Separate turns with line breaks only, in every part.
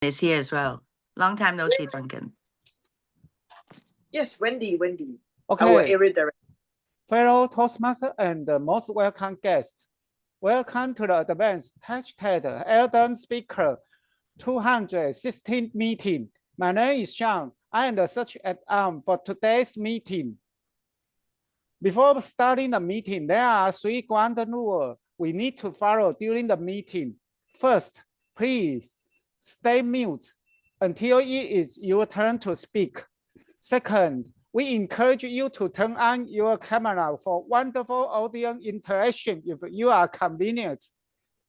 is here as well. Long time no see, Duncan.
Yes, Wendy.
Okay.
Our area director.
Fellow Toastmaster and most welcome guests, welcome to the advanced hashtag Elden Speaker 216 meeting. My name is Sean. I am the search at arm for today's meeting. Before starting the meeting, there are 3 ground rules we need to follow during the meeting. First, please stay mute until it is your turn to speak. Second, we encourage you to turn on your camera for wonderful audience interaction if you are convenient.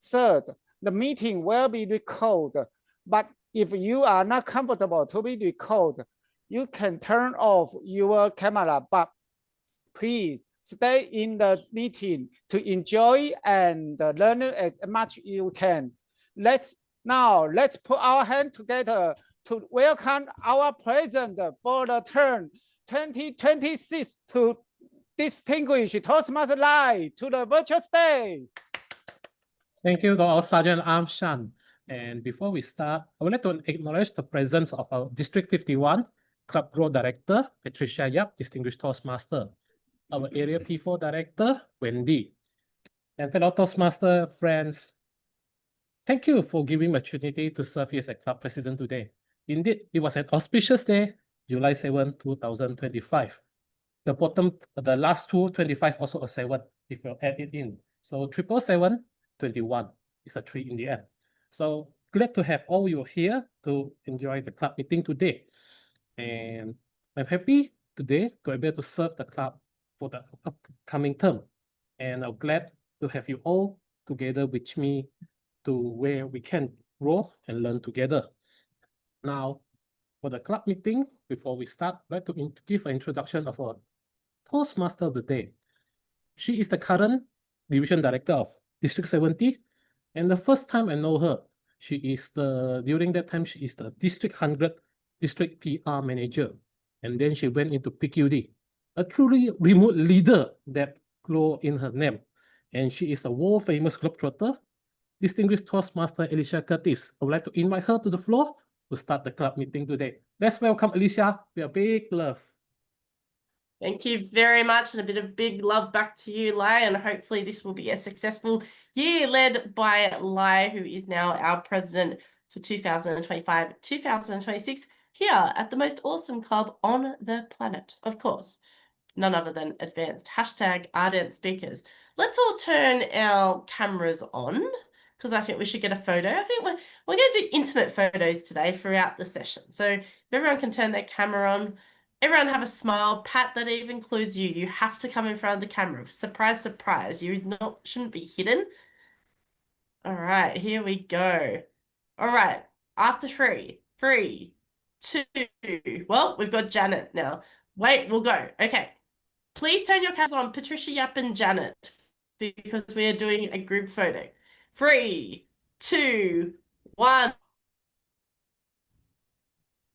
Third, the meeting will be recorded, but if you are not comfortable to be recorded, you can turn off your camera, but please stay in the meeting to enjoy and learn as much as you can. Let's put our hands together to welcome our president for the term 2026 to distinguish Toastmaster Lai to the virtual stage.
Thank you to our Sergeant Arms Shan. And before we start, I would like to acknowledge the presence of our District 51 Club Growth Director, Patricia Yap, Distinguished Toastmaster, our Area P4 Director, Wendy, and fellow Toastmaster friends. Thank you for giving me the opportunity to serve you as a club president today. Indeed, it was an auspicious day, July 7, 2025. The last two, 25, also a 7, if you add it in. So 777, 21 is a 3 in the end. So glad to have all you here to enjoy the club meeting today. And I'm happy today to be able to serve the club for the upcoming term. And I'm glad to have you all together with me to where we can grow and learn together. Now, for the club meeting, before we start, I'd like to give an introduction of our Toastmaster of the day. She is the current Division Director of District 70, and the first time I know her, during that time, she is the District 100 District PR Manager, and then she went into PQD, a truly remote leader that glow in her name, and she is a world-famous globetrotter, Distinguished Toastmaster Alicia Curtis. I would like to invite her to the floor to start the club meeting today. Let's welcome Alicia with a big love.
Thank you very much, and a bit of big love back to you, Lai, and hopefully this will be a successful year led by Lai, who is now our president for 2025-2026 here at the most awesome club on the planet, of course. None other than advanced hashtag Ardent Speakers. Let's all turn our cameras on, because I think we should get a photo. I think we're going to do intimate photos today throughout the session. So if everyone can turn their camera on, everyone have a smile. Pat, that even includes you. You have to come in front of the camera. Surprise, surprise. You shouldn't be hidden. All right, here we go. All right, after 3, 3, 2. Well, we've got Janet now. Wait, we'll go. Okay. Please turn your cameras on, Patricia Yap and Janet, because we are doing a group photo. 3, 2, 1.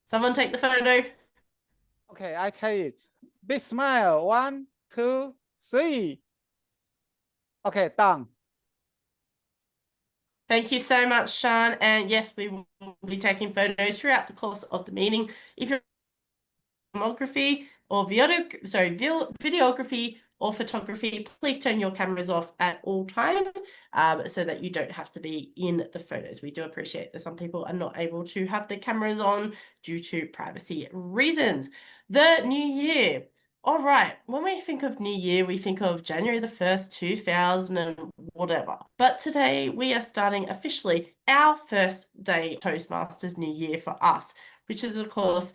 Someone take the photo.
Okay, I take it. Big smile. 1, 2, 3. Okay, done.
Thank you so much, Sean. And yes, we will be taking photos throughout the course of the meeting. If you're videography or videography or photography, please turn your cameras off at all time so that you don't have to be in the photos. We do appreciate that some people are not able to have their cameras on due to privacy reasons. The new year. All right, when we think of New Year, we think of January the 1st, 2000 and whatever. But today we are starting officially our first day Toastmasters New Year for us, which is, of course,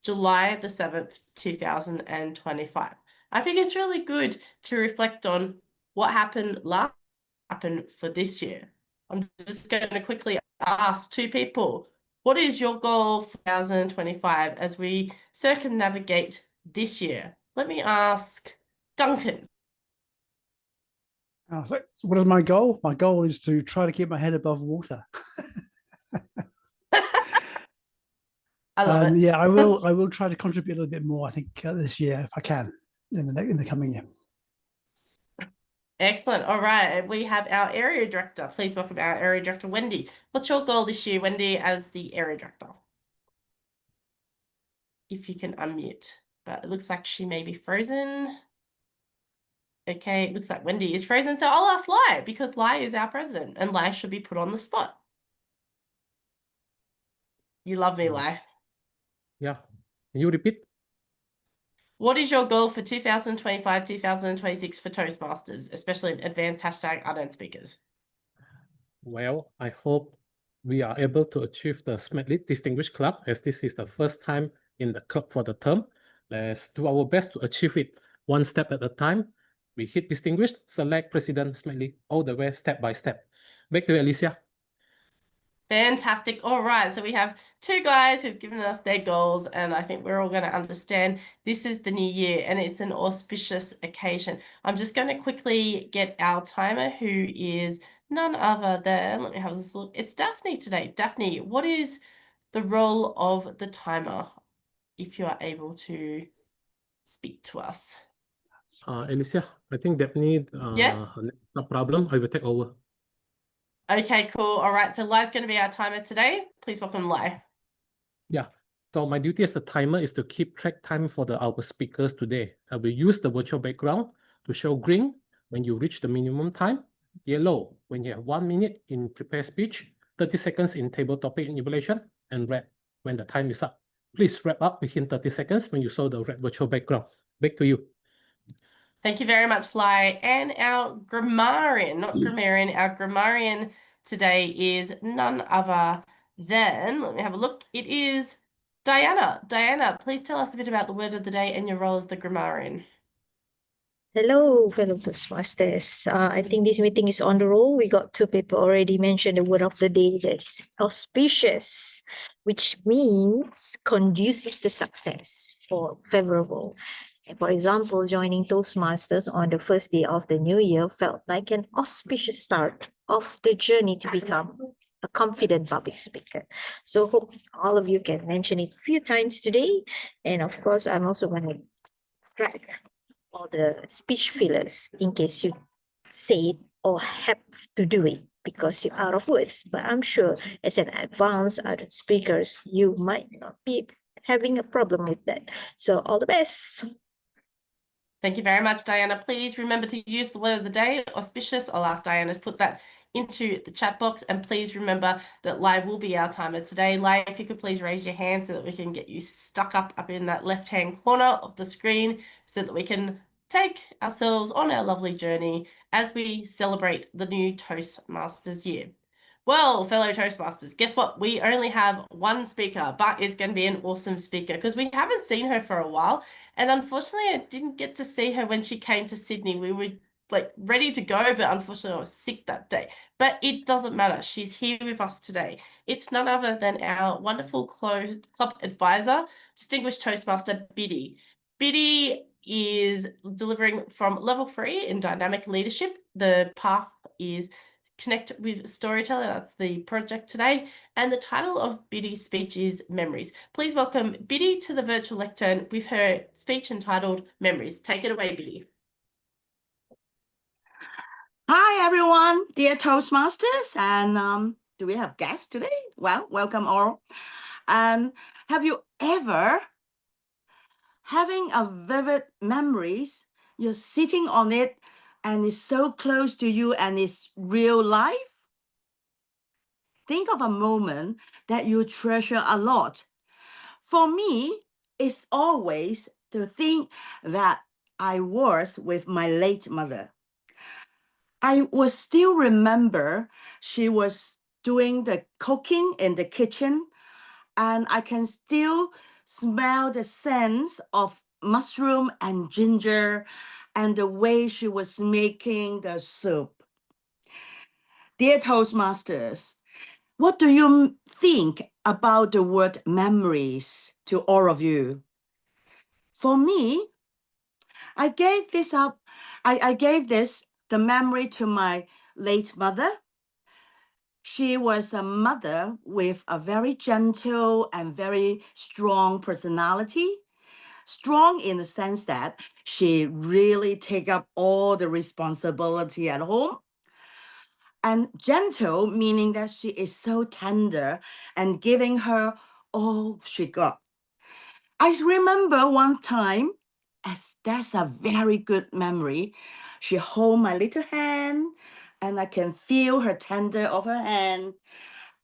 July the 7th, 2025. I think it's really good to reflect on what happened for this year. I'm just going to quickly ask 2 people, what is your goal for 2025 as we circumnavigate this year? Let me ask Duncan.
So what is my goal? My goal is to try to keep my head above water.
I love it.
Yeah, I will try to contribute a little bit more, I think, this year if I can in the coming year.
Excellent. All right. We have our area director. Please welcome our area director, Wendy. What's your goal this year, Wendy, as the area director? If you can unmute, but it looks like she may be frozen. Okay, it looks like Wendy is frozen. So I'll ask Lai, because Lai is our president and Lai should be put on the spot. You love me, Lai.
Yeah. Can you repeat?
What is your goal for 2025, 2026 for Toastmasters, especially advanced hashtag ardent speakers?
Well, I hope we are able to achieve the Smartly Distinguished Club, as this is the first time in the club for the term. Let's do our best to achieve it one step at a time. We hit distinguished, select President Smartly all the way step by step. Back to you, Alicia.
Fantastic. All right. So we have two guys who've given us their goals, and I think we're all going to understand this is the new year and it's an auspicious occasion. I'm just going to quickly get our timer, who is none other than, let me have this look. It's Daphne today. Daphne, what is the role of the timer, if you are able to speak to us?
Alicia, I think Daphne,
Yes.
no problem. I will take over.
Okay, cool. All right. So Lai's going to be our timer today. Please welcome Lai.
Yeah. So my duty as a timer is to keep track time for our speakers today. I will use the virtual background to show green when you reach the minimum time, yellow when you have 1 minute in prepared speech, 30 seconds in table topic evaluation, and red when the time is up. Please wrap up within 30 seconds when you saw the red virtual background. Back to you.
Thank you very much, Lai. And our grammarian, not grammarian, our grammarian today is none other than, let me have a look, it is Diana. Diana, please tell us a bit about the word of the day and your role as the grammarian.
Hello, fellow Toastmasters. I think this meeting is on the roll. We got two people already mentioned the word of the day, that's auspicious, which means conducive to success or favorable. For example, joining Toastmasters on the first day of the new year felt like an auspicious start of the journey to become a confident public speaker. So hope all of you can mention it a few times today. And of course, I'm also going to track all the speech fillers in case you say it or have to do it because you're out of words. But I'm sure as an advanced ardent speakers, you might not be having a problem with that. So all the best.
Thank you very much, Diana. Please remember to use the word of the day, auspicious. I'll ask Diana to put that into the chat box. And please remember that Lai will be our timer today. Lai, if you could please raise your hand so that we can get you stuck up in that left-hand corner of the screen so that we can take ourselves on our lovely journey as we celebrate the new Toastmasters year. Well, fellow Toastmasters, guess what? We only have one speaker, but it's going to be an awesome speaker because we haven't seen her for a while. And unfortunately, I didn't get to see her when she came to Sydney. We were like ready to go, but unfortunately I was sick that day. But it doesn't matter. She's here with us today. It's none other than our wonderful club advisor, distinguished Toastmaster Biddy. Biddy is delivering from level 3 in dynamic leadership. The path is Connect with Storyteller. That's the project today. And the title of Biddy's speech is Memories. Please welcome Biddy to the virtual lectern with her speech entitled Memories. Take it away, Biddy.
Hi, everyone, dear Toastmasters. And do we have guests today? Well, welcome all. And have you ever having a vivid memories, you're sitting on it and it's so close to you and it's real life? Think of a moment that you treasure a lot. For me, it's always to think that I was with my late mother. I will still remember she was doing the cooking in the kitchen, and I can still smell the scents of mushroom and ginger and the way she was making the soup. Dear Toastmasters, what do you think about the word memories to all of you? For me, I gave this up. I gave this the memory to my late mother. She was a mother with a very gentle and very strong personality. strong in the sense that she really take up all the responsibility at home. And gentle, meaning that she is so tender and giving her all she got. I remember one time, as that's a very good memory, she hold my little hand and I can feel her tender of her hand.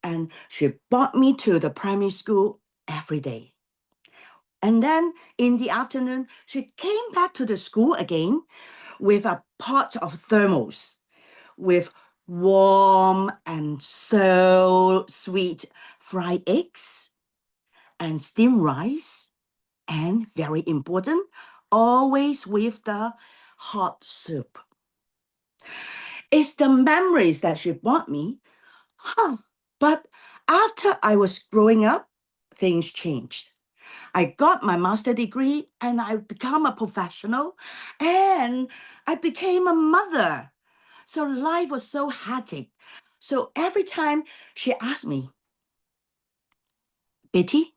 And she brought me to the primary school every day. And then in the afternoon, she came back to the school again with a pot of thermos with warm and so sweet fried eggs and steamed rice. And very important, always with the hot soup. It's the memories that she brought me. But after I was growing up, things changed. I got my master's degree and I became a professional and I became a mother. So life was so hectic. So every time she asked me, Betty,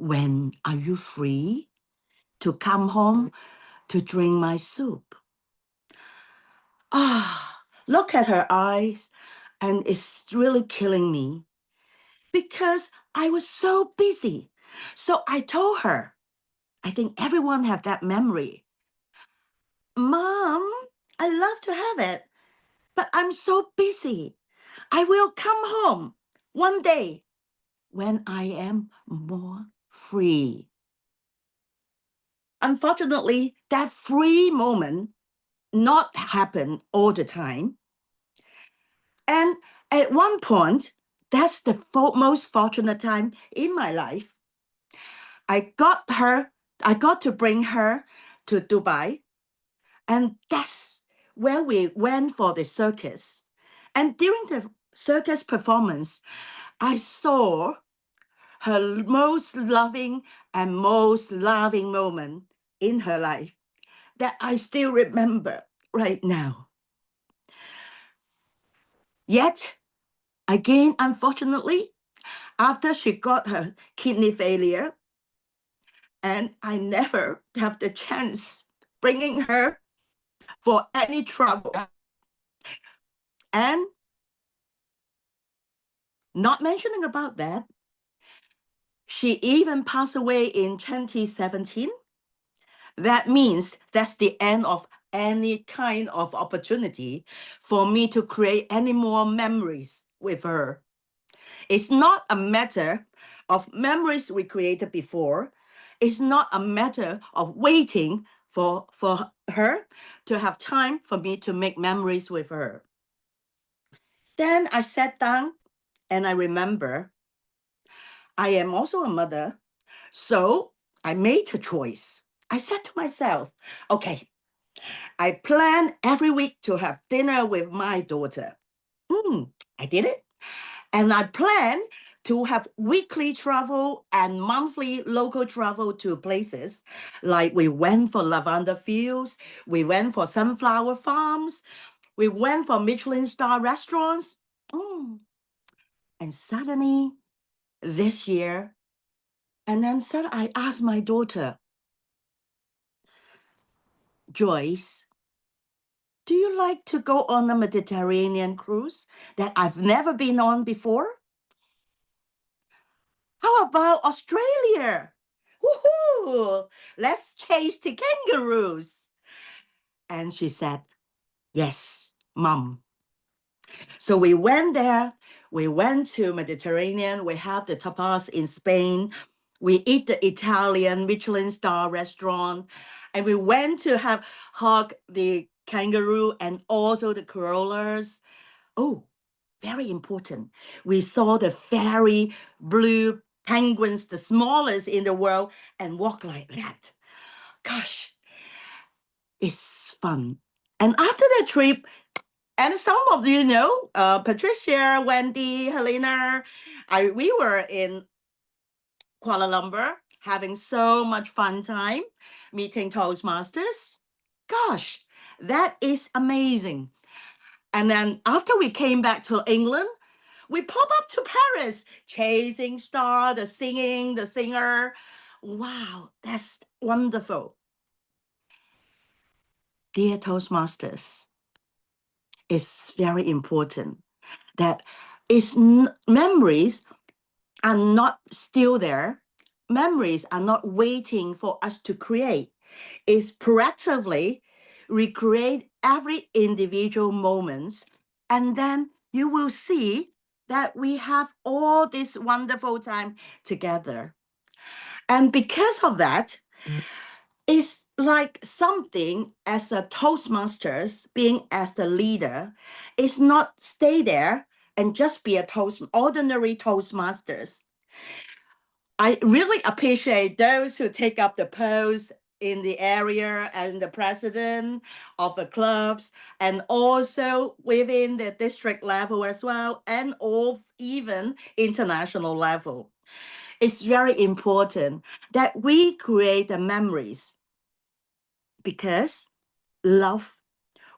when are you free to come home to drink my soup? Look at her eyes, and it's really killing me because I was so busy. So I told her, I think everyone have that memory. Mom, I love to have it, but I'm so busy. I will come home one day when I am more free. Unfortunately, that free moment not happen all the time. And at one point, that's the most fortunate time in my life. I got to bring her to Dubai. And that's where we went for the circus. And during the circus performance, I saw her most loving and most loving moment in her life that I still remember right now. Yet, again, unfortunately, after she got her kidney failure, and I never have the chance bringing her for any travel. And not mentioning about that, she even passed away in 2017. That means that's the end of any kind of opportunity for me to create any more memories with her. It's not a matter of memories we created before. It's not a matter of waiting for her to have time for me to make memories with her. Then I sat down and I remember I am also a mother. So I made a choice. I said to myself, okay, I plan every week to have dinner with my daughter. I did it. And I plan to have weekly travel and monthly local travel to places. Like we went for lavender fields, we went for sunflower farms, we went for Michelin star restaurants. And suddenly, this year, and then I asked my daughter, Joyce, do you like to go on a Mediterranean cruise that I've never been on before? How about Australia? Woohoo! Let's chase the kangaroos. And she said, yes, Mom. So we went there. We went to Mediterranean. We have the tapas in Spain. We eat the Italian Michelin star restaurant. And we went to have hug the kangaroo and also the koalas. Oh, very important. We saw the very blue penguins, the smallest in the world, and walk like that. Gosh, it's fun. And after the trip, and some of you know, Patricia, Wendy, Helena, we were in Kuala Lumpur having so much fun time meeting Toastmasters. Gosh, that is amazing. And then after we came back to England, we pop up to Paris, chasing star, the singing, the singer. Wow, that's wonderful. Dear Toastmasters, it's very important that memories are not still there. Memories are not waiting for us to create. It's proactively recreate every individual moments, and then you will see that we have all this wonderful time together. And because of that, it's like something as a Toastmasters, being as the leader, is not stay there and just be a ordinary Toastmasters. I really appreciate those who take up the post in the area and the president of the clubs, and also within the district level as well, and of even international level. It's very important that we create the memories, because love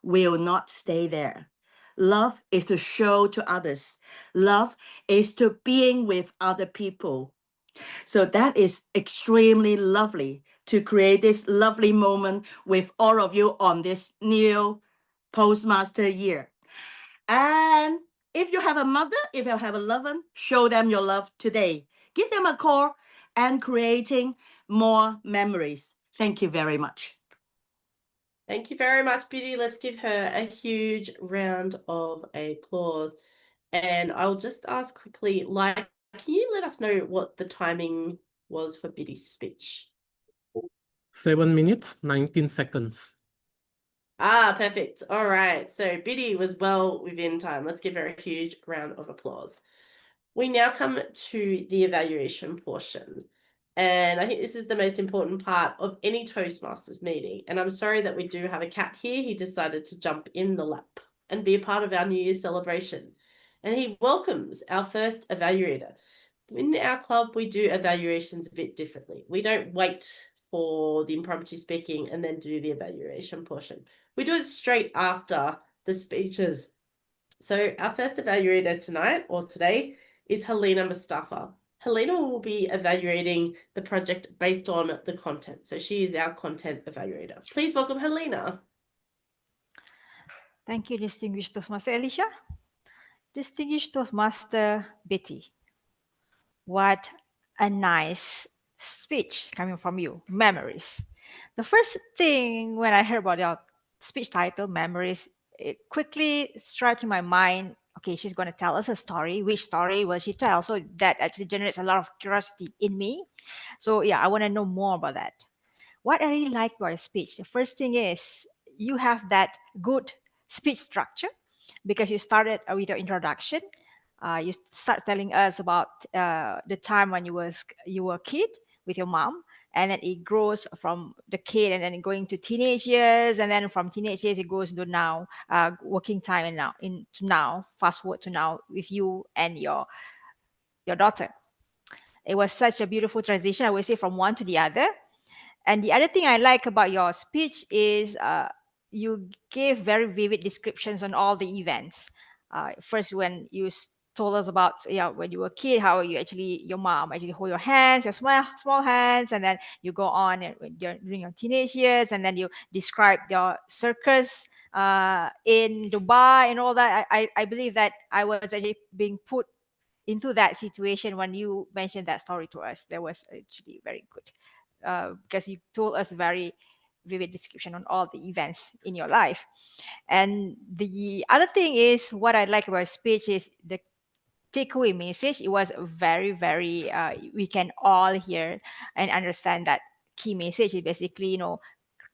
will not stay there. Love is to show to others. Love is to being with other people. So that is extremely lovely to create this lovely moment with all of you on this new Postmaster year. And if you have a mother, if you have a lover, show them your love today. Give them a call and creating more memories. Thank you very much.
Thank you very much, Biddy. Let's give her a huge round of applause. And I'll just ask quickly, like, can you let us know what the timing was for Biddy's speech?
7 minutes, 19 seconds.
Ah, perfect. All right. So Biddy was well within time. Let's give her a huge round of applause. We now come to the evaluation portion. And I think this is the most important part of any Toastmasters meeting. And I'm sorry that we do have a cat here. He decided to jump in the lap and be a part of our New Year's celebration. And he welcomes our first evaluator. In our club, we do evaluations a bit differently. We don't wait for the impromptu speaking and then do the evaluation portion. We do it straight after the speeches. So our first evaluator tonight or today is Helena Mustafa. Helena will be evaluating the project based on the content. So she is our content evaluator. Please welcome Helena.
Thank you, Distinguished Toastmaster Alicia. Distinguished Toastmaster Betty. What a nice speech coming from you, memories. The first thing when I heard about your speech title, memories, it quickly struck in my mind, okay, she's going to tell us a story. Which story will she tell? So that actually generates a lot of curiosity in me. So yeah, I want to know more about that. What I really like about your speech, the first thing is you have that good speech structure, because you started with your introduction. You start telling us about the time when you were a kid with your mom, and then it grows from the kid and then going to teenage years, and then from teenage years it goes to now working time, and now fast forward to now with you and your daughter. It was such a beautiful transition, I would say, from one to the other. And the other thing I like about your speech is you gave very vivid descriptions on all the events. First, when you told us about when you were a kid, how your mom actually hold your hands, your small hands, and then you go on during your teenage years, and then you describe your circus in Dubai and all that. I believe that I was actually being put into that situation when you mentioned that story to us. That was actually very good. Because you told us very vivid description on all the events in your life. And the other thing is, what I like about speech is the takeaway message. It was very, very, we can all hear and understand that key message is basically,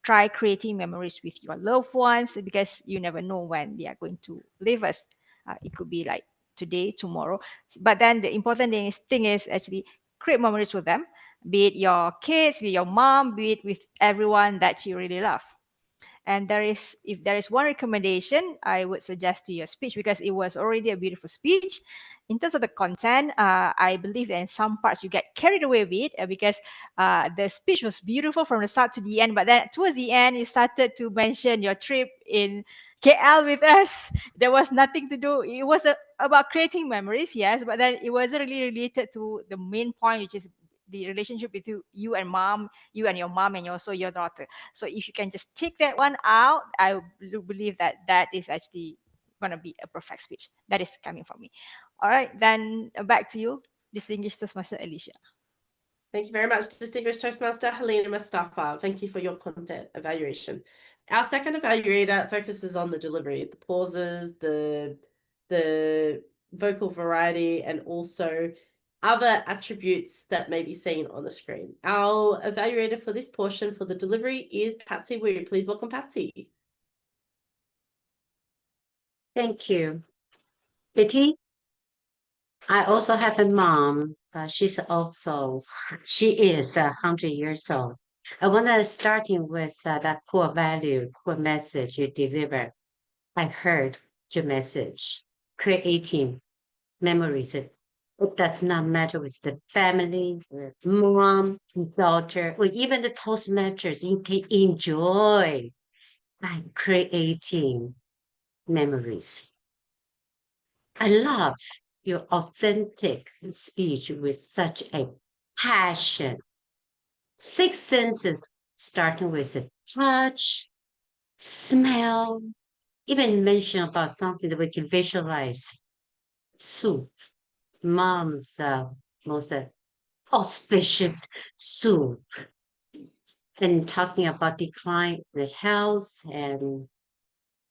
try creating memories with your loved ones, because you never know when they are going to leave us. It could be like today, tomorrow. But then the important thing is actually create memories with them, be it your kids, be it your mom, be it with everyone that you really love. And if there is one recommendation, I would suggest to your speech, because it was already a beautiful speech. In terms of the content, I believe that in some parts you get carried away with it, because the speech was beautiful from the start to the end. But then towards the end, you started to mention your trip in KL with us. There was nothing to do. It was about creating memories, yes, but then it wasn't really related to the main point, which is the relationship between you and mom, you and your mom, and also your daughter. So if you can just take that one out, I believe that that is actually going to be a perfect speech. That is coming from me. All right, then back to you, distinguished Toastmaster Alicia.
Thank you very much, distinguished Toastmaster Helena Mustafa. Thank you for your content evaluation. Our second evaluator focuses on the delivery, the pauses, the vocal variety, and also other attributes that may be seen on the screen. Our evaluator for this portion for the delivery is Patsy Wu. Please welcome Patsy.
Thank you. Betty, I also have a mom. She is 100 years old. I want to starting with that core value, core message you deliver. I heard your message, creating memories. It does not matter with the family, the mom, daughter, or even the Toastmasters. You can enjoy by creating memories. I love your authentic speech with such a passion. 6 senses, starting with a touch, smell, even mention about something that we can visualize. Soup, mom's most auspicious soup. And talking about decline in the health and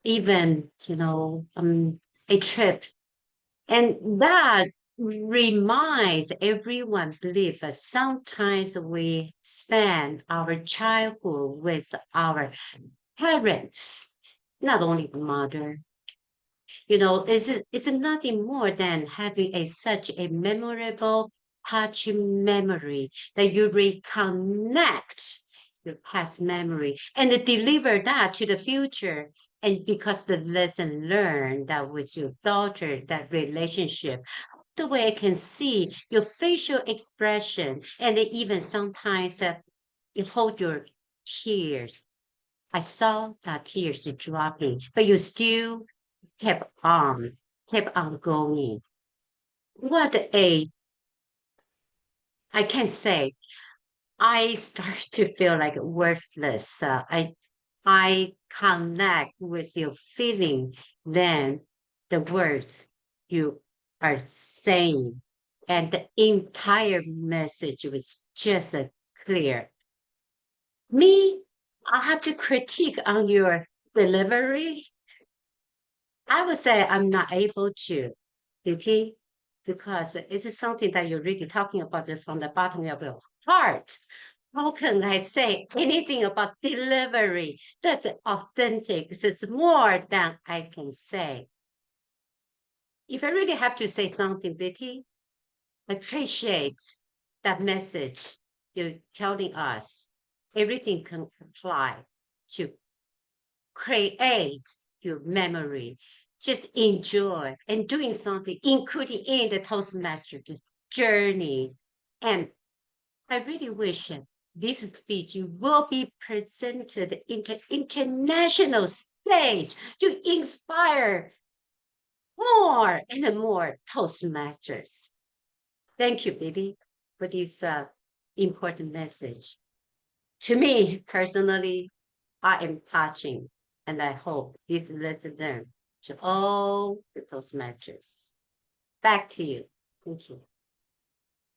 even, a trip. And that reminds everyone believe that sometimes we spend our childhood with our parents, not only the mother. It's nothing more than having such a memorable, touching memory that you reconnect your past memory and deliver that to the future. And because the lesson learned that with your daughter, that relationship, the way I can see your facial expression, and even sometimes you hold your tears. I saw that tears dropping, but you still kept on going. I can't say, I start to feel like worthless. I connect with your feeling than the words you are saying. And the entire message was just clear. Me, I have to critique on your delivery. I would say I'm not able to, Beauty, because it's something that you're really talking about it from the bottom of your heart. How can I say anything about delivery that's authentic? This is more than I can say. If I really have to say something, Betty, I appreciate that message you're telling us. Everything can apply to create your memory. Just enjoy and doing something, including in the Toastmaster journey. And I really wish this speech will be presented in the international stage to inspire more and more Toastmasters. Thank you, Billy, for this important message. To me, personally, I am touching, and I hope this lesson learned to all the Toastmasters. Back to you. Thank you.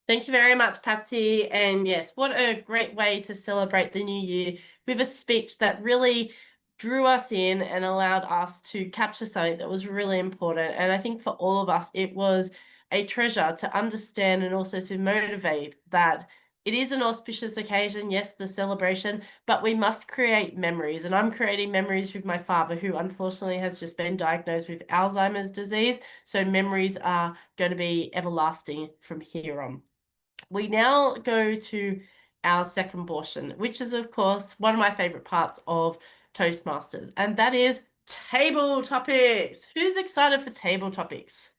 Thank you very much, Patsy. And yes, what a great way to celebrate the new year with a speech that really drew us in and allowed us to capture something that was really important. And I think for all of us, it was a treasure to understand and also to motivate that it is an auspicious occasion, yes, the celebration, but we must create memories. And I'm creating memories with my father, who unfortunately has just been diagnosed with Alzheimer's disease. So memories are going to be everlasting from here on. We now go to our second portion, which is, of course, one of my favorite parts of Toastmasters, and that is table topics. Who's excited for table topics?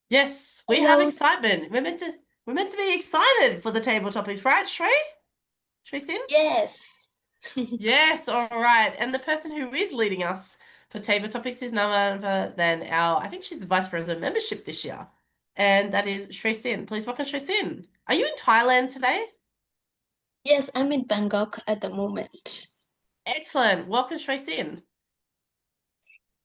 Yes, we have excitement. We're meant to be excited for the table topics, right, Shrey? Shrey Sin?
Yes.
Yes, all right. And the person who is leading us for table topics is none other than I think she's the Vice President of Membership this year. And that is Shrey Sin. Please welcome Shrey Sin. Are you in Thailand today?
Yes, I'm in Bangkok at the moment.
Excellent. Welcome, Shui Sin.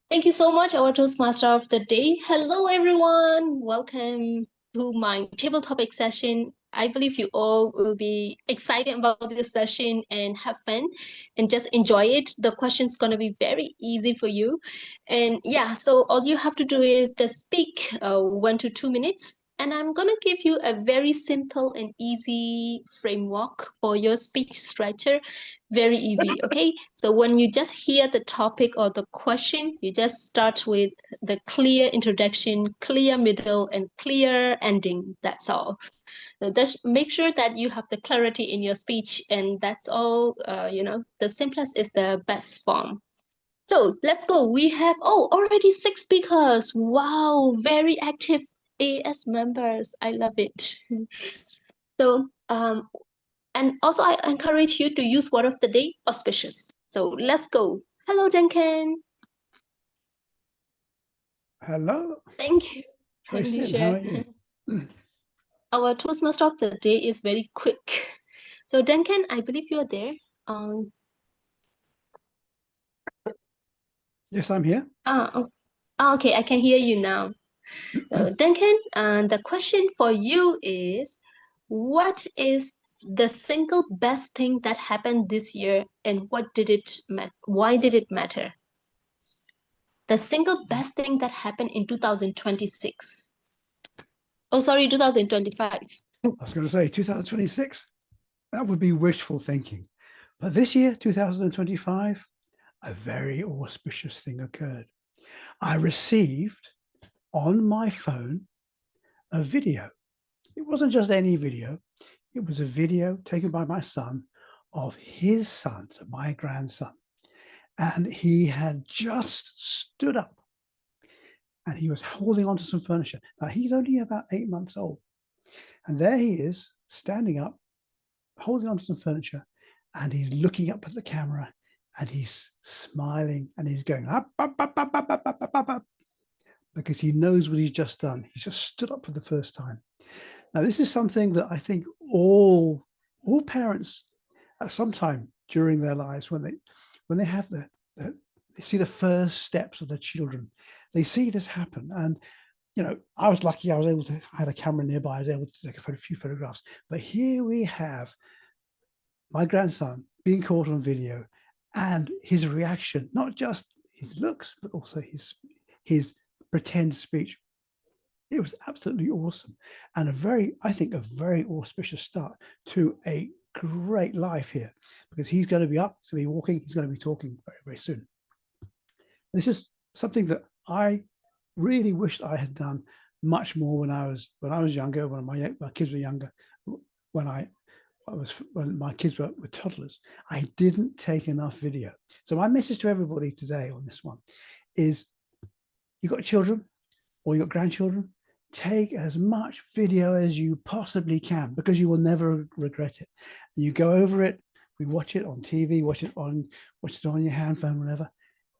Thank you so much, our Toastmaster of the day. Hello, everyone. Welcome to my table topic session. I believe you all will be excited about this session and have fun and just enjoy it. The question's going to be very easy for you. And yeah, so all you have to do is just speak 1 to 2 minutes. And I'm going to give you a very simple and easy framework for your speech structure. Very easy, okay? So when you just hear the topic or the question, you just start with the clear introduction, clear middle, and clear ending. That's all. So just make sure that you have the clarity in your speech, and that's all. The simplest is the best form. So let's go. We have already 6 speakers. Wow, very active AS members. I love it. So and also I encourage you to use word of the day, auspicious. So let's go. Hello, Duncan.
Hello.
Thank you,
Tracy, how are you?
Our Toastmaster of the day is very quick. So Duncan, I believe you're there.
Yes, I'm here.
Okay, I can hear you now. So Duncan, the question for you is, what is the single best thing that happened this year, and why did it matter? The single best thing that happened in 2026. Oh, sorry, 2025.
I was going to say 2026, that would be wishful thinking. But this year, 2025, a very auspicious thing occurred. I received on my phone a video. It wasn't just any video. It was a video taken by my son of his son, so my grandson. And he had just stood up and he was holding onto some furniture. Now, he's only about 8 months old. And there he is, standing up, holding onto some furniture, and he's looking up at the camera and he's smiling and he's going up, because he knows what he's just done. He's just stood up for the first time. Now, this is something that I think all parents at some time during their lives, when they have they see the first steps of their children, they see this happen. And I was lucky. I had a camera nearby. I was able to take a few photographs. But here we have my grandson being caught on video, and his reaction, not just his looks, but also his pretend speech. It was absolutely awesome, and I think a very auspicious start to a great life here, because he's going to be up, he's going to be walking, he's going to be talking very, very soon. This is something that I really wished I had done much more when I was younger, when my kids were younger, when my kids were toddlers. I didn't take enough video. So my message to everybody today on this one is, you've got children or you've got grandchildren, take as much video as you possibly can, because you will never regret it. You go over it, we watch it on TV, watch it on your handphone, whatever.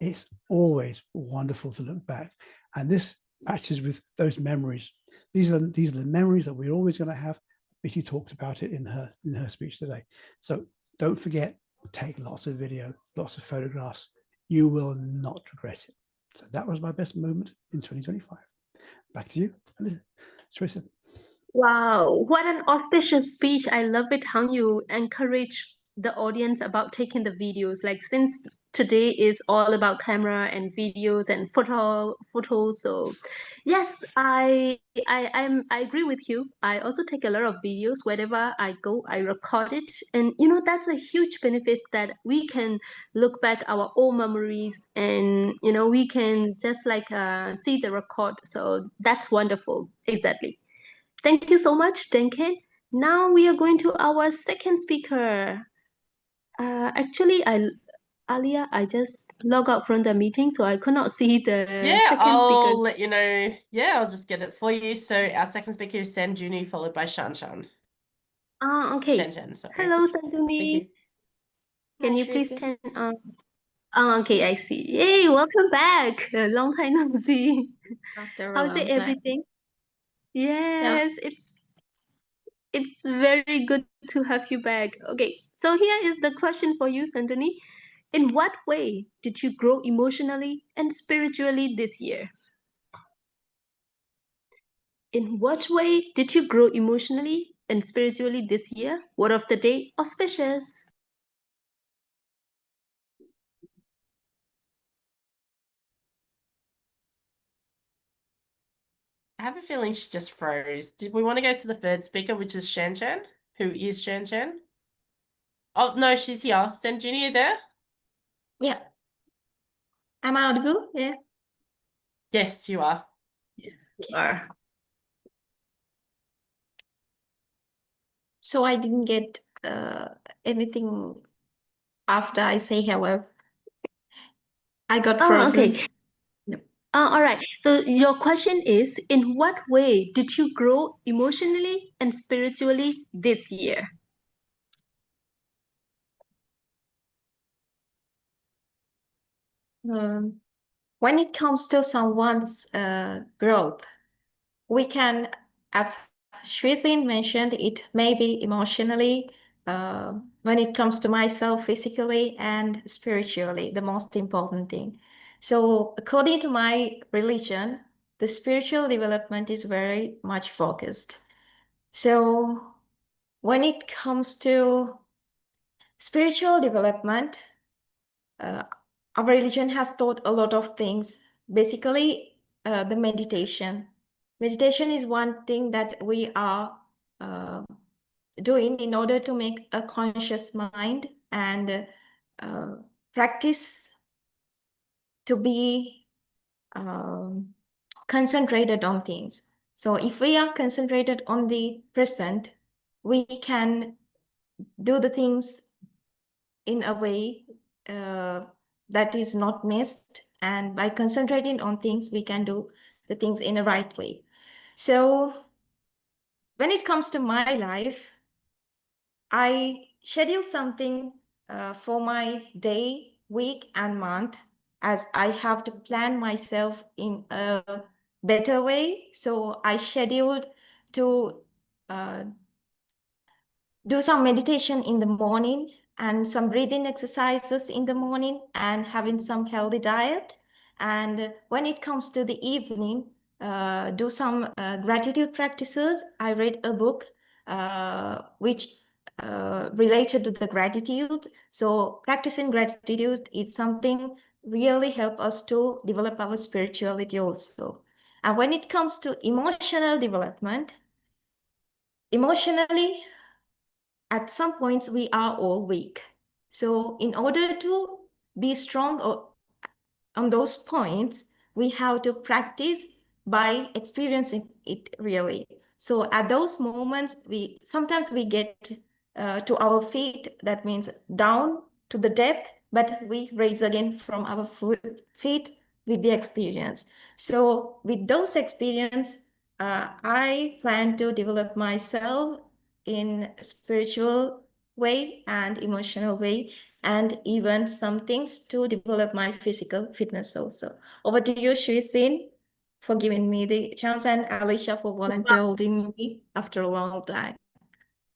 It's always wonderful to look back. And this matches with those memories. These are the memories that we're always going to have. Bitty talked about it in her speech today. So don't forget, take lots of video, lots of photographs. You will not regret it. So that was my best moment in 2025. Back to you, Teresa.
Wow, what an auspicious speech. I love it how you encourage the audience about taking the videos. Like, since today is all about camera and videos and photos. So yes, I agree with you. I also take a lot of videos. Wherever I go, I record it. And that's a huge benefit, that we can look back our old memories, and we can just see the record. So that's wonderful. Exactly. Thank you so much, Duncan. Now we are going to our second speaker. Actually, Alia, I just log out from the meeting, so I could not see the second speaker.
I'll let you know. Yeah, I'll just get it for you. So our second speaker is Sanjuni, followed by Shanshan.
Okay.
Shanshan, sorry.
Hello, Sanjuni.
Thank you.
Can you please turn on? Okay, I see. Yay, welcome back. A long time no see.
After a
How's
long
it,
time.
everything? Yes, It's very good to have you back. Okay, so here is the question for you, Santoni. In what way did you grow emotionally and spiritually this year? In what way did you grow emotionally and spiritually this year? Word of the day, auspicious.
I have a feeling she just froze. Did we want to go to the third speaker, which is Shan Shan? Who is Shan Shan? Oh, no, she's here. Sanjini, you there?
Yeah. Am I audible? Yeah.
Yes, you are.
You are. So I didn't get anything after I say hello. I got frozen.
Okay. All right. So your question is, in what way did you grow emotionally and spiritually this year?
When it comes to someone's growth, we can, as Shrizin mentioned, it may be emotionally, when it comes to myself, physically and spiritually, the most important thing. So according to my religion, the spiritual development is very much focused. So when it comes to spiritual development, our religion has taught a lot of things. Basically, the meditation. Meditation is one thing that we are doing in order to make a conscious mind and practice to be concentrated on things. So if we are concentrated on the present, we can do the things in a way that is not missed. And by concentrating on things, we can do the things in a right way. So when it comes to my life, I schedule something for my day, week, and month, as I have to plan myself in a better way. So I scheduled to do some meditation in the morning and some breathing exercises in the morning and having some healthy diet. And when it comes to the evening, do some gratitude practices. I read a book which related to the gratitude. So practicing gratitude is something really help us to develop our spirituality also. And when it comes to emotional development, emotionally, at some points we are all weak. So in order to be strong on those points, we have to practice by experiencing it really. So at those moments, sometimes we get to our feet, that means down to the depth, but we raise again from our feet with the experience. So with those experience, I plan to develop myself in spiritual way and emotional way, and even some things to develop my physical fitness also. Over to you, Shrizin, for giving me the chance, and Alicia for volunteering me after a long time.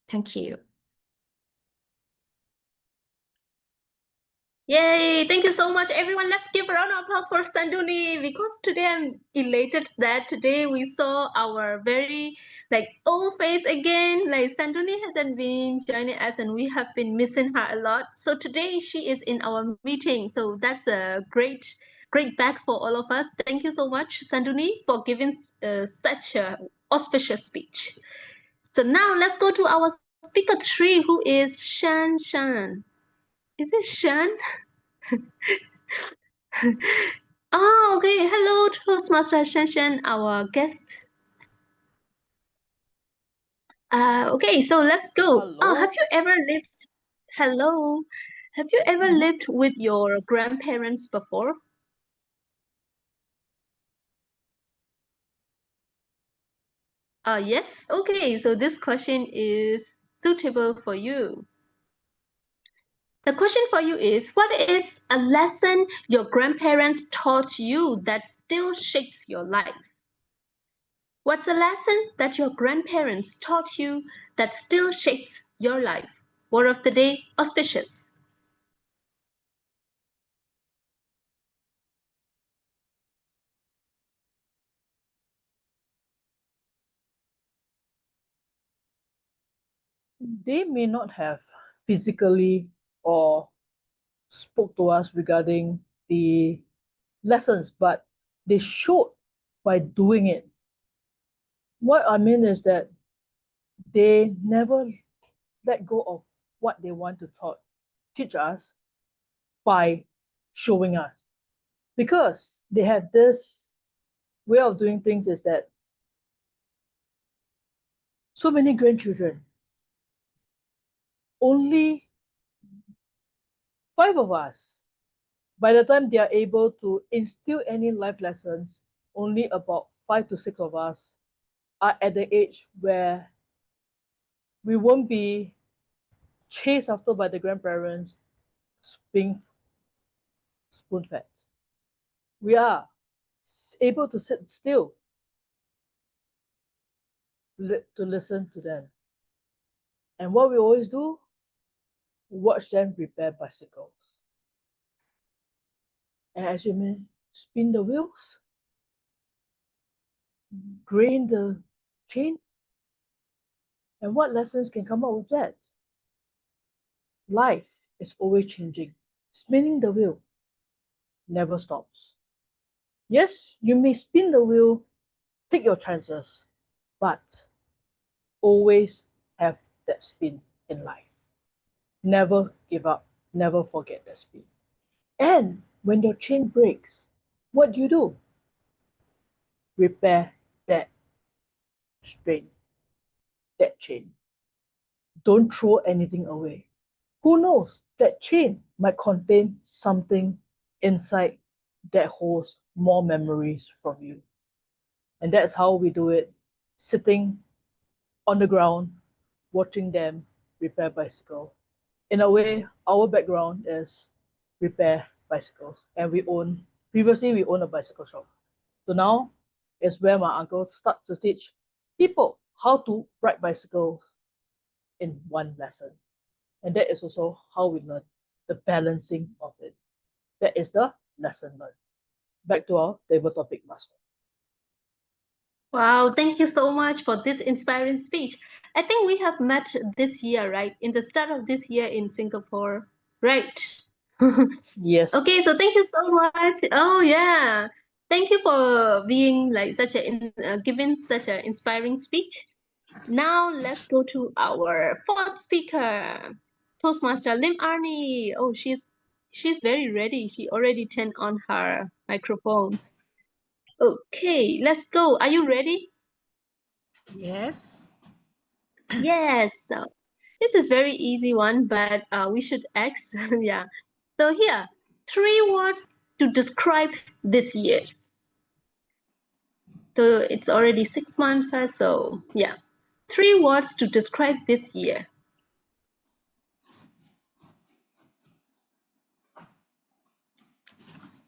Thank you.
Yay! Thank you so much, everyone. Let's give a round of applause for Sanduni, because today I'm elated that today we saw our very old face again. Like Sanduni hasn't been joining us, and we have been missing her a lot. So today she is in our meeting. So that's a great back for all of us. Thank you so much, Sanduni, for giving such a auspicious speech. So now let's go to our speaker 3, who is Shan Shan. Is it Shan? Oh, okay. Hello, Toastmaster Shan Shan, our guest. Okay, so let's go.
Hello.
Have you ever lived? Hello. Have you ever lived with your grandparents before? Yes. Okay, so this question is suitable for you. The question for you is, what is a lesson your grandparents taught you that still shapes your life? What's a lesson that your grandparents taught you that still shapes your life? Word of the day, auspicious.
They may not have physically or spoke to us regarding the lessons, but they showed by doing it. What I mean is that they never let go of what they want to teach us by showing us. Because they have this way of doing things is that so many grandchildren, only 5 of us, by the time they are able to instill any life lessons, only about 5 to 6 of us are at the age where we won't be chased after by the grandparents being spoon-fed. We are able to sit still to listen to them. And what we always do, watch them repair bicycles. And as you may spin the wheels, grain the chain, and what lessons can come out with that? Life is always changing. Spinning the wheel never stops. Yes, you may spin the wheel, take your chances, but always have that spin in life. Never give up, never forget that spin. And when your chain breaks, what do? Repair that strain, that chain. Don't throw anything away. Who knows, that chain might contain something inside that holds more memories from you. And that's how we do it, sitting on the ground, watching them repair bicycle. In a way, our background is repair bicycles, and previously we owned a bicycle shop. So now is where my uncle starts to teach people how to ride bicycles in one lesson. And that is also how we learn the balancing of it. That is the lesson learned. Back to our table topic master.
Wow, thank you so much for this inspiring speech. I think we have met this year, right? In the start of this year in Singapore, right?
Yes.
Okay, so thank you so much. Oh yeah, thank you for being like giving such an inspiring speech. Now let's go to our fourth speaker, Toastmaster Lim Arnie. Oh, she's very ready. She already turned on her microphone. Okay, let's go. Are you ready?
Yes.
Yes. So this is very easy one, but we should ask. Yeah. So here, 3 words to describe this year's. So it's already 6 months past. So yeah, 3 words to describe this year.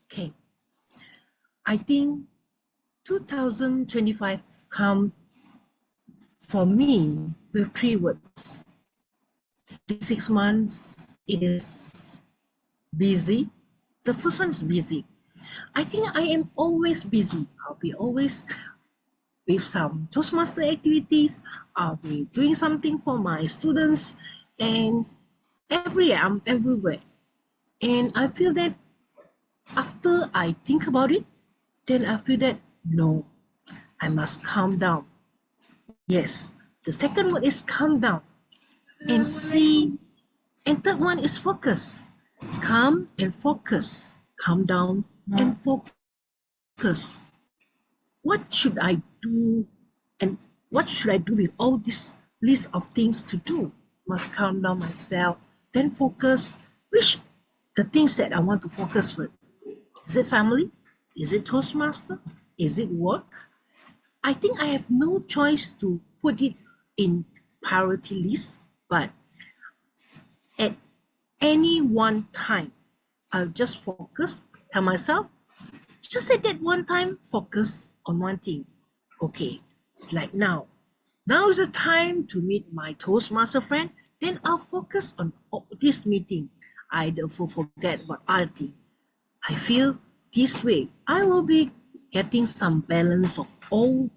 Okay. I think 2025 come for me with 3 words. This 6 months is busy. The first one is busy. I think I am always busy. I'll be always with some Toastmaster activities. I'll be doing something for my students, and I'm everywhere. And I feel that after I think about it, then I feel that no, I must calm down. Yes, the second one is calm down and see. And third one is focus. Calm and focus. Calm down and focus. What should I do? And what should I do with all this list of things to do? Must calm down myself, then focus. Which the things that I want to focus with? Is it family? Is it Toastmaster? Is it work? I think I have no choice to put it in priority list, but at any one time, I'll just focus, tell myself, just at that one time, focus on one thing. Okay, It's like now. Now is the time to meet my Toastmaster friend. Then I'll focus on this meeting. I therefore forget about other things. I feel this way. I will be getting some balance of all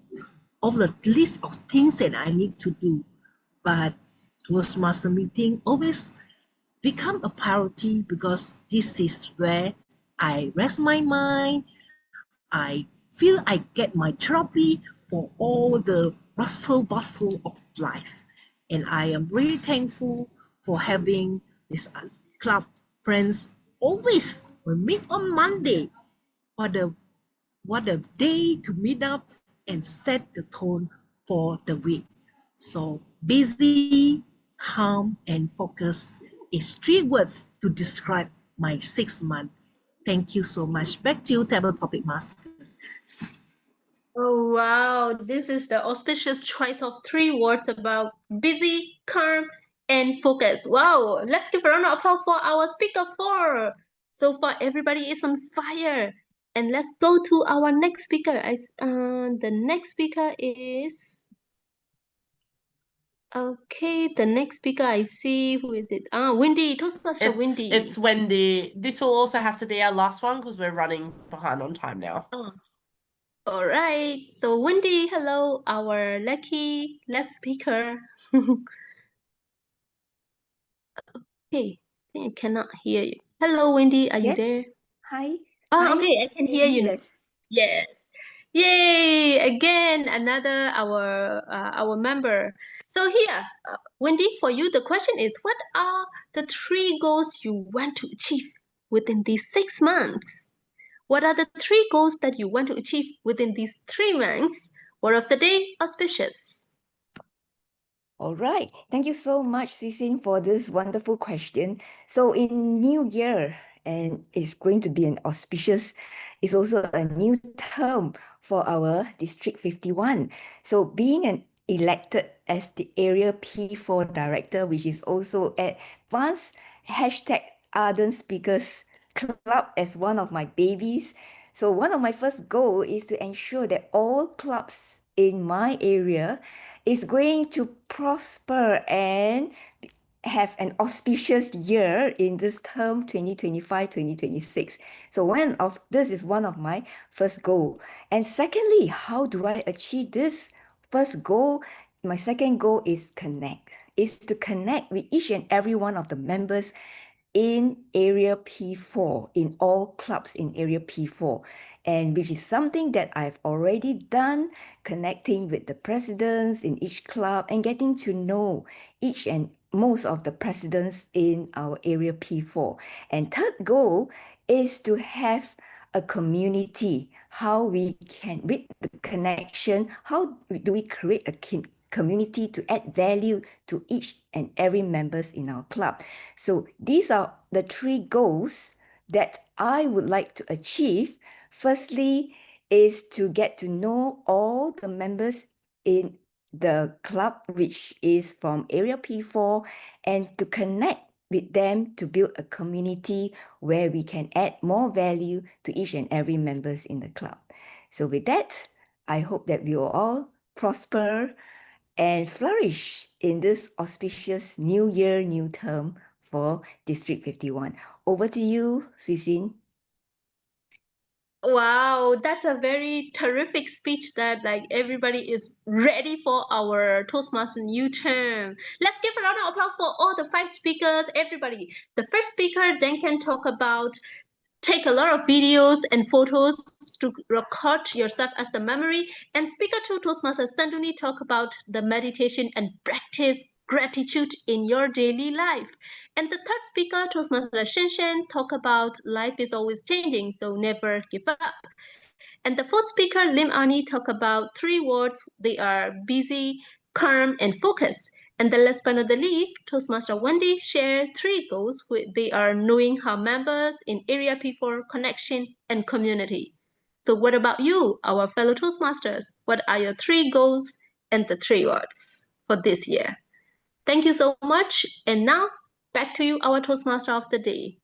of the list of things that I need to do. But Toastmaster meeting always become a priority because this is where I rest my mind. I feel I get my therapy for all the rustle bustle of life. And I am really thankful for having this club friends always. We meet on Monday. What a day to meet up and set the tone for the week. So busy, calm, and focus is 3 words to describe my 6 month. Thank you so much. Back to you, Table Topic Master.
Oh, wow. This is the auspicious choice of 3 words about busy, calm, and focus. Wow. Let's give a round of applause for our speaker 4. So far, everybody is on fire. And let's go to our next speaker. The next speaker is... Okay, the next speaker I see, who is it? Wendy, Toastmaster Wendy.
It's Wendy. This will also have to be our last one because we're running behind on time now.
All right. So Wendy, hello, our lucky last speaker. Okay, I think I cannot hear you. Hello, Wendy, are you
Yes.
there?
Hi.
Oh,
Hi,
okay, I can hear you now.
yes.
Yes. Yay! Again, another our member. So here, Wendy, for you, the question is, what are the 3 goals you want to achieve within these 6 months? What are the 3 goals that you want to achieve within these 3 months? Word of the day, auspicious.
All right. Thank you so much, Suisin, for this wonderful question. So in New Year, and it's going to be an auspicious, it's also a new term for our District 51. So being an elected as the Area P4 Director, which is also advanced #Ardent Speakers Club as one of my babies. So one of my first goal is to ensure that all clubs in my area is going to prosper and have an auspicious year in this term 2025-2026. So this is one of my first goal. And secondly, how do I achieve this first goal? My second goal is to connect with each and every one of the members in Area P4, in all clubs in Area P4, and which is something that I've already done, connecting with the presidents in each club and getting to know each and most of the presidents in our Area P4. And third goal is to have a community, how we can, with the connection, how do we create a community to add value to each and every members in our club. So these are the 3 goals that I would like to achieve. Firstly is to get to know all the members in the club, which is from Area P4, and to connect with them to build a community where we can add more value to each and every members in the club. So with that, I hope that we will all prosper and flourish in this auspicious new year, new term for District 51. Over to you, Suisin.
Wow, that's a very terrific speech that like everybody is ready for our Toastmaster new term. Let's give a round of applause for all the 5 speakers, everybody. The first speaker then can talk about take a lot of videos and photos to record yourself as the memory. And speaker 2, Toastmaster Sanduni, talk about the meditation and practice gratitude in your daily life. And the third speaker, Toastmaster Shen, talk about life is always changing, so never give up. And the fourth speaker, Lim Ani, talk about 3 words. They are busy, calm, and focused. And the last but not the least, Toastmaster Wendy share 3 goals. They are knowing how members in Area P4 connection and community. So what about you, our fellow Toastmasters? What are your 3 goals and the 3 words for this year? Thank you so much. And now back to you, our Toastmaster of the day.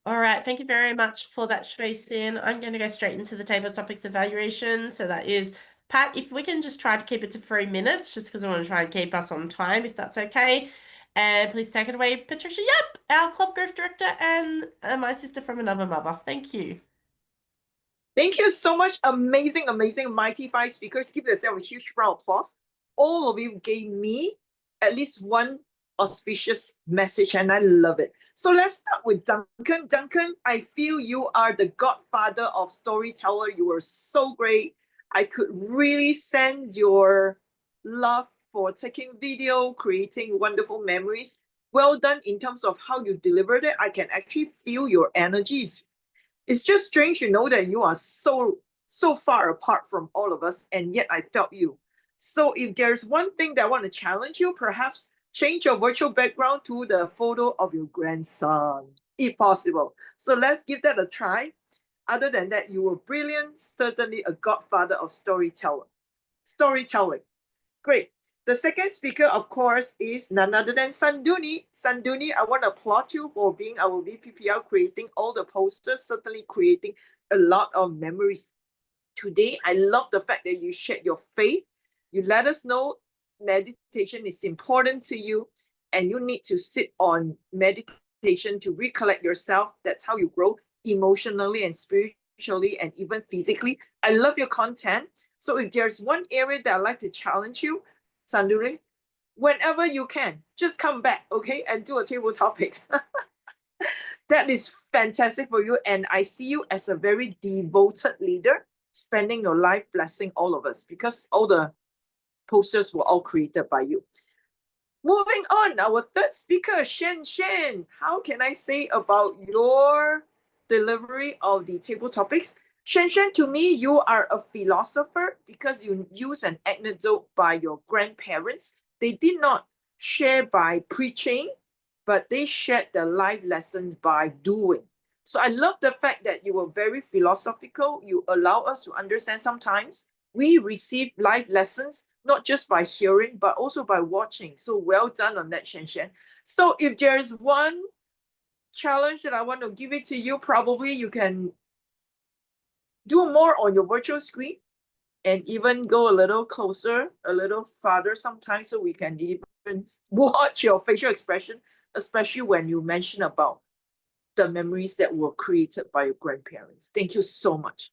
All right, thank you very much for that, Shui Sin. I'm going to go straight into the table topics evaluation. So that is Pat, if we can just try to keep it to 3 minutes, just because I want to try and keep us on time, if that's okay. And please take it away, Patricia Yap, our Club Growth Director, and my sister from another mother. Thank you.
Thank you so much. Amazing, amazing, mighty 5 speakers. Give yourself a huge round of applause. All of you gave me at least one auspicious message, and I love it. So let's start with Duncan. Duncan, I feel you are the godfather of storyteller. You were so great. I could really sense your love for taking video, creating wonderful memories. Well done in terms of how you delivered it. I can actually feel your energies. It's just strange, you know, that you are so far apart from all of us, and yet I felt you. So if there's one thing that I want to challenge you, perhaps change your virtual background to the photo of your grandson, if possible. So let's give that a try. Other than that, you were brilliant, certainly a godfather of storytelling. Great. The second speaker, of course, is none other than Sanduni. Sanduni, I want to applaud you for being our VPPL, creating all the posters, certainly creating a lot of memories. Today, I love the fact that you shared your faith. You let us know meditation is important to you, and you need to sit on meditation to recollect yourself. That's how you grow emotionally and spiritually and even physically. I love your content. So if there's one area that I'd like to challenge you, Sanduri, whenever you can, just come back, okay, and do a table topics. That is fantastic for you, and I see you as a very devoted leader, spending your life blessing all of us, because all the posters were all created by you. Moving on, our third speaker, Shen Shen. How can I say about your delivery of the table topics? Shen Shen, to me, you are a philosopher because you use an anecdote by your grandparents. They did not share by preaching, but they shared their life lessons by doing. So I love the fact that you were very philosophical. You allow us to understand sometimes we receive life lessons, not just by hearing, but also by watching. So well done on that, Shen Shen. So if there's one challenge that I want to give it to you, probably you can do more on your virtual screen and even go a little closer, a little farther sometimes, so we can even watch your facial expression, especially when you mention about the memories that were created by your grandparents. Thank you so much.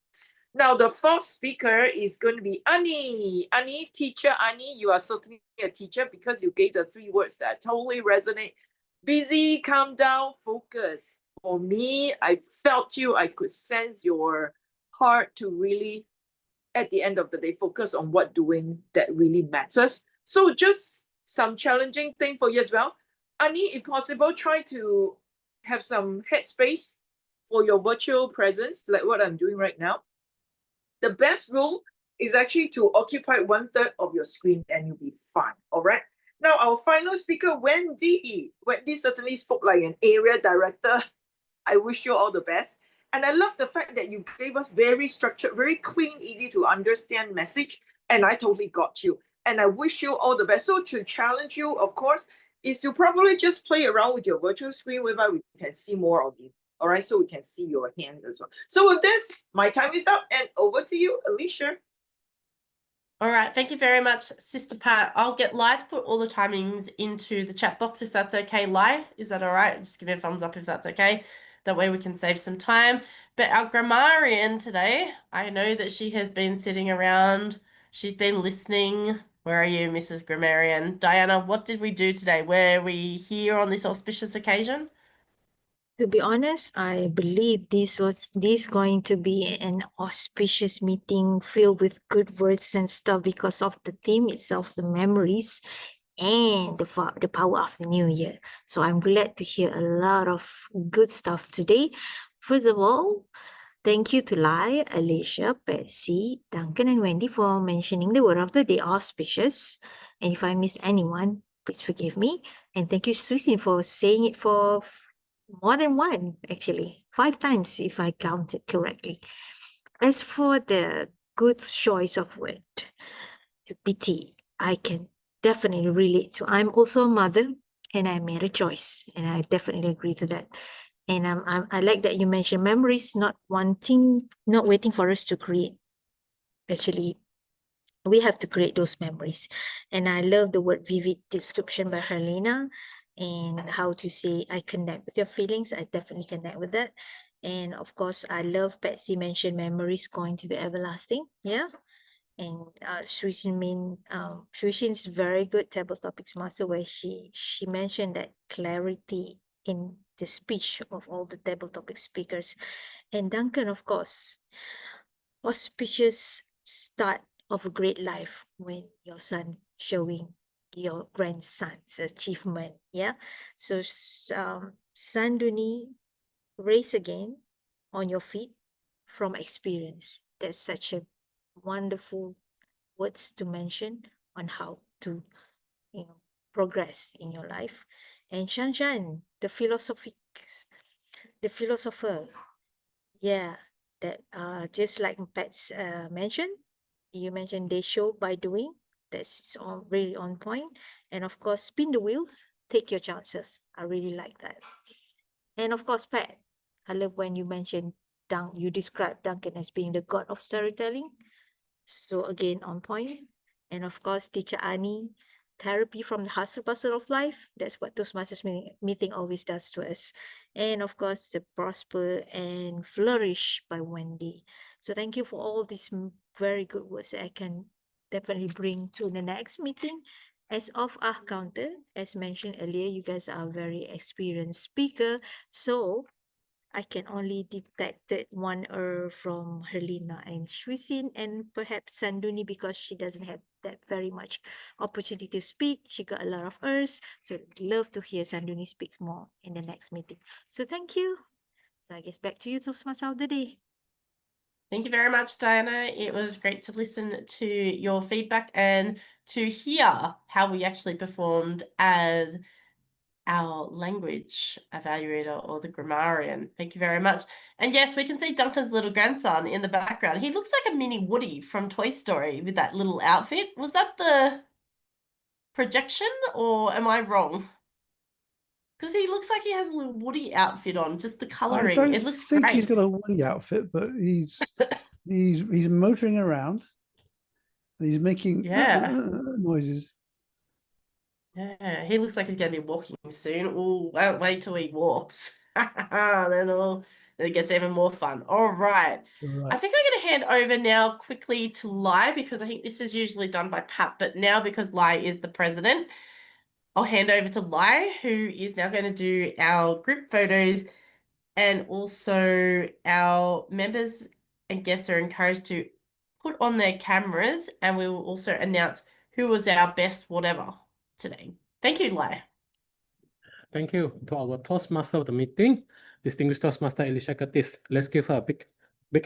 Now, the fourth speaker is going to be Annie. Annie, teacher Annie, you are certainly a teacher because you gave the 3 words that totally resonate. Busy, calm down, focus. For me, I felt you. I could sense your heart to really, at the end of the day, focus on what doing that really matters. So just some challenging thing for you as well. Annie, if possible, try to have some headspace for your virtual presence, like what I'm doing right now. The best rule is actually to occupy 1/3 of your screen and you'll be fine, all right? Now, our final speaker, Wendy. Wendy certainly spoke like an area director. I wish you all the best. And I love the fact that you gave us very structured, very clean, easy to understand message. And I totally got you. And I wish you all the best. So to challenge you, of course, is to probably just play around with your virtual screen whereby we can see more of you. All right, so we can see your hands as well. So with this, my time is up and over to you, Alicia.
All right, thank you very much, Sister Pat. I'll get Lai to put all the timings into the chat box if that's okay. Lai, is that all right? Just give me a thumbs up if that's okay. That way we can save some time. But our grammarian today, I know that she has been sitting around. She's been listening. Where are you, Mrs. Grammarian? Diana, what did we do today? Were we here on this auspicious occasion?
To be honest, I believe this going to be an auspicious meeting filled with good words and stuff because of the theme itself, the memories and the power of the new year. So I'm glad to hear a lot of good stuff today. First of all, thank you to Lai, Alicia, Betsy, Duncan, and Wendy for mentioning the word of the day, auspicious. And if I miss anyone, please forgive me. And thank you, Susie, for saying it for more than one, actually. 5 times, if I counted correctly. As for the good choice of word, to pity, I can definitely relate to. I'm also a mother, and I made a choice, and I definitely agree to that. And I like that you mentioned memories, not waiting for us to create. Actually, we have to create those memories. And I love the word vivid description by Helena, and how to say I connect with your feelings. I definitely connect with that. And of course, I love Patsy mentioned memories going to be everlasting. Yeah. And Shui Xin's very good table topics master, where she mentioned that clarity in the speech of all the table topic speakers. And Duncan, of course, auspicious start of a great life when your son showing your grandson's achievement. Yeah. So Sanduni, raise again on your feet from experience. That's such a wonderful words to mention on how to, progress in your life. And Shan, the philosopher, yeah, that just like Pat's mentioned, you mentioned they show by doing. That's really on point. And of course, spin the wheels, take your chances. I really like that. And of course, Pat, I love when you mentioned you described Duncan as being the god of storytelling. So again, on point. And of course, Teacher Ani, therapy from the hustle bustle of life. That's what Toastmasters meeting always does to us. And of course, the prosper and flourish by Wendy. So thank you for all these very good words that I can definitely bring to the next meeting. As of our counter, as mentioned earlier, you guys are a very experienced speaker. So I can only detect one from Helena and Shuisin, and perhaps Sanduni, because she doesn't have that very much opportunity to speak. She got a lot of Ers, so I'd love to hear Sanduni speaks more in the next meeting. So thank you. So I guess back to you, Toastmaster of the day.
Thank you very much, Diana. It was great to listen to your feedback and to hear how we actually performed as our language evaluator or the grammarian. Thank you very much. And yes, we can see Duncan's little grandson in the background. He looks like a mini Woody from Toy Story with that little outfit. Was that the projection or am I wrong? Because he looks like he has a little Woody outfit on, just the colouring. It looks
think
great.
he's got a Woody outfit, but he's motoring around and he's making noises.
Yeah, he looks like he's going to be walking soon. Oh, wait till he walks. then it gets even more fun. All right. I think I'm going to hand over now quickly to Lai, because I think this is usually done by Pat, but now because Lai is the president, I'll hand over to Lai, who is now going to do our group photos, and also our members and guests are encouraged to put on their cameras, and we will also announce who was our best whatever today. Thank you, Lai.
Thank you to our Toastmaster of the meeting, distinguished Toastmaster Alicia Curtis. Let's give her a big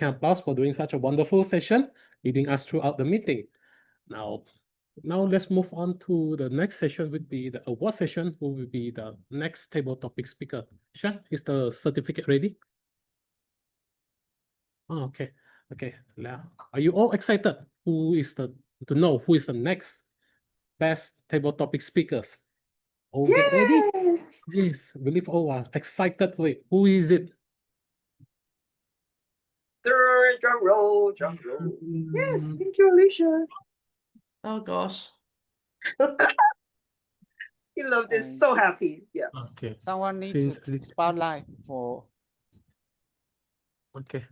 applause for doing such a wonderful session, leading us throughout the meeting. Now let's move on to the next session, would be the award session, who will be the next table topic speaker. Shan, is the certificate ready? Oh, okay. Are you all excited? To know who is the next best table topic speakers? All get ready? Yes, I believe all are excited for it. Who is it?
Drum roll. Yes, thank you, Alicia.
Oh gosh.
You love this. So happy. Yes.
Okay.
Someone needs to spotlight for.
Okay.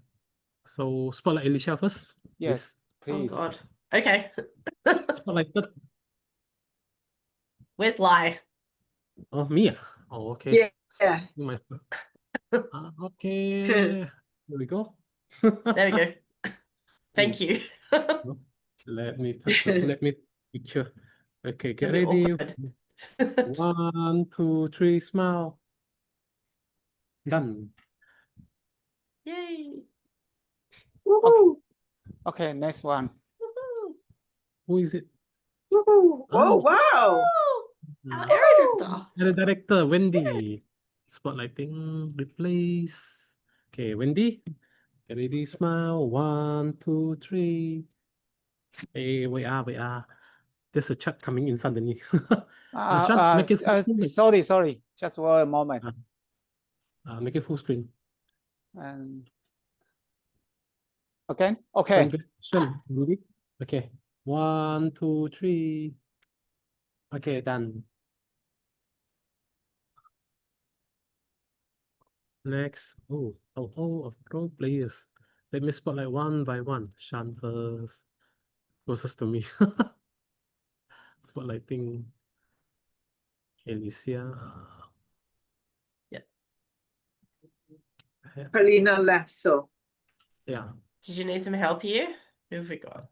So spotlight Alicia first.
Yes, please.
Oh God. Okay.
Spotlight.
Where's Lai?
Oh, me. Oh, okay.
Yeah.
Okay. Here we go.
There we go. Thank you.
Let me picture. Okay, get ready. 1, 2, 3, smile. Done.
Yay.
Okay, next one.
Who is it?
Oh, wow.
Our area
Director, Wendy. Spotlighting, replace. Okay, Wendy. Get ready, smile. 1, 2, 3. Hey, wait. There's a chat coming in suddenly. Shan, make it
sorry. Just for a moment.
Make it full screen.
And okay.
Shan, okay. 1, 2, 3. Okay, done. Next. Oh, of role players. Let me spotlight one by one. Shan first. Closest to me. Spotlighting Alicia.
Helena left, so.
Yeah.
Did you need some help here? Who have we got?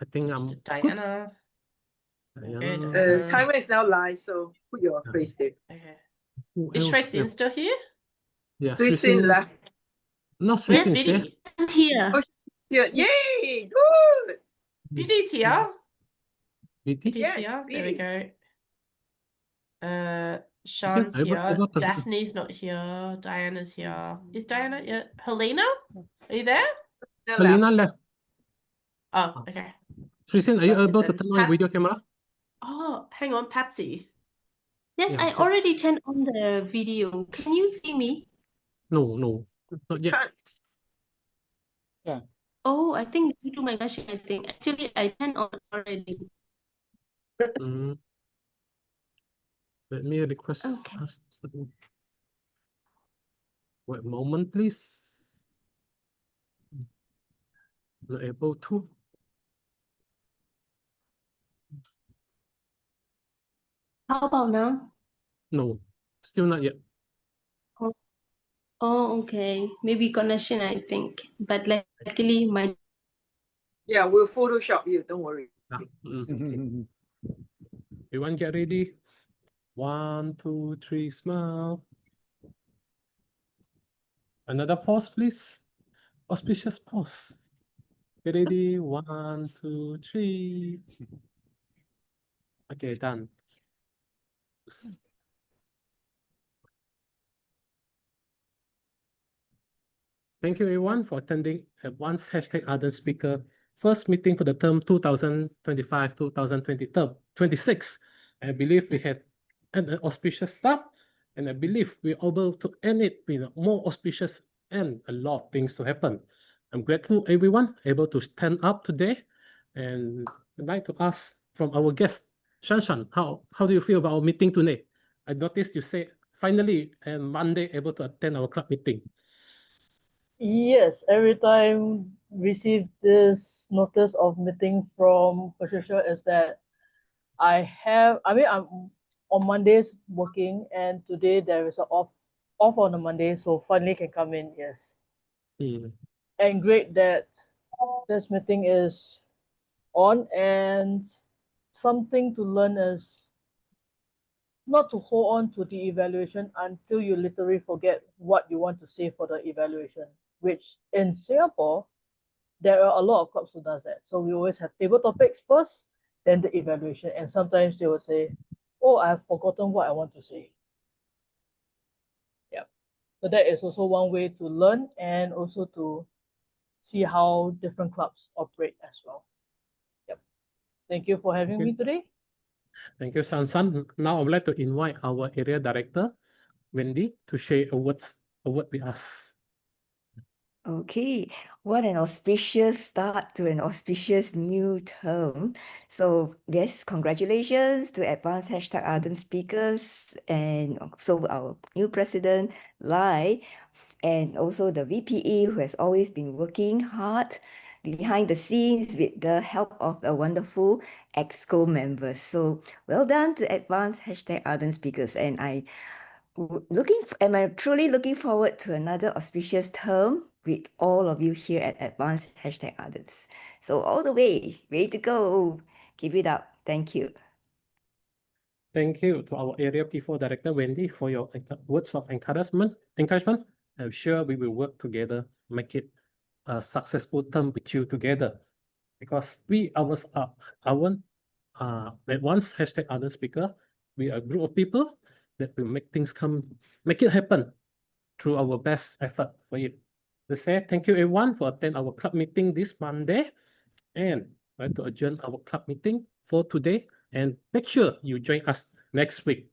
I think I'm
Diana.
good.
Okay,
Diana.
Diana.
Timer is now live, so put your face there.
Okay.
Who
Is
else
Tracy
left?
still here?
Yeah,
Suisin left.
No,
Where's
Suisin is there.
Biddy?
I'm here.
Oh, yeah, yay! Good.
Biddy's here.
Biddy?
Biddy's
Yes,
here. There we
Biddy.
go. Sean's
able
here.
to-
Daphne's not here. Diana's here. Is Diana? Yeah. Helena? Are you there?
Helena left.
Oh, okay.
Suisin, are you
That's it
able to
then.
turn on your video camera?
Oh, hang on, Patsy.
Yes,
Yeah,
I already turned on the video. Can you see me?
No, not yet.
Can't.
Oh, I think due to my connection, I think. Actually, I turned on already.
Mm. Let me request
Okay.
us. Wait a moment, please. Not able to.
How about now?
No, still not yet.
Oh, okay. Maybe connection, I think. But luckily, my
Yeah, we'll Photoshop you. Don't worry.
Mm. Everyone get ready. 1, 2, 3, smile. Another pause, please. Auspicious pause. Get ready. 1, 2, 3. Okay, done. Thank you, everyone, for attending Advanced Hashtag Ardent Speaker first meeting for the term 2025-2026. I believe we had an auspicious start, and I believe we're able to end it with a more auspicious and a lot of things to happen. I'm grateful, everyone, able to stand up today, and I'd like to ask from our guest, Shanshan, how do you feel about our meeting today? I noticed you say finally and Monday able to attend our club meeting.
Yes, every time receive this notice of meeting from Patricia is that I'm on Mondays working, and today there is a off on a Monday, so finally can come in. Yes. And great that this meeting is on, and something to learn is not to hold on to the evaluation until you literally forget what you want to say for the evaluation, which in Singapore, there are a lot of clubs who does that. So we always have table topics first, then the evaluation. And sometimes they will say, oh, I've forgotten what I want to say. Yeah. So that is also one way to learn and also to see how different clubs operate as well. Yep. Thank you for having me today.
Thank you, Sansan. Now I would like to invite our area director, Wendy, to share a word with us.
Okay, what an auspicious start to an auspicious new term. So yes, congratulations to Advanced Hashtag Ardent Speakers and also our new president, Lai, and also the VPE who has always been working hard behind the scenes with the help of the wonderful EXCO members. So well done to Advanced Hashtag Ardent Speakers, and I'm truly looking forward to another auspicious term with all of you here at Advanced Hashtag Ardents. So all the way, ready to go. Keep it up. Thank you.
Thank you to our area P4 director, Wendy, for your words of encouragement. I'm sure we will work together, make it a successful term with you together. Because we Advanced Hashtag Ardent Speaker, we are a group of people that will make it happen through our best effort for it. To say thank you everyone for attending our club meeting this Monday, and I'd like to adjourn our club meeting for today, and make sure you join us next week.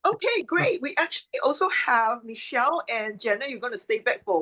Okay, great. We actually also have Michelle and Jenna. You're going to stay back for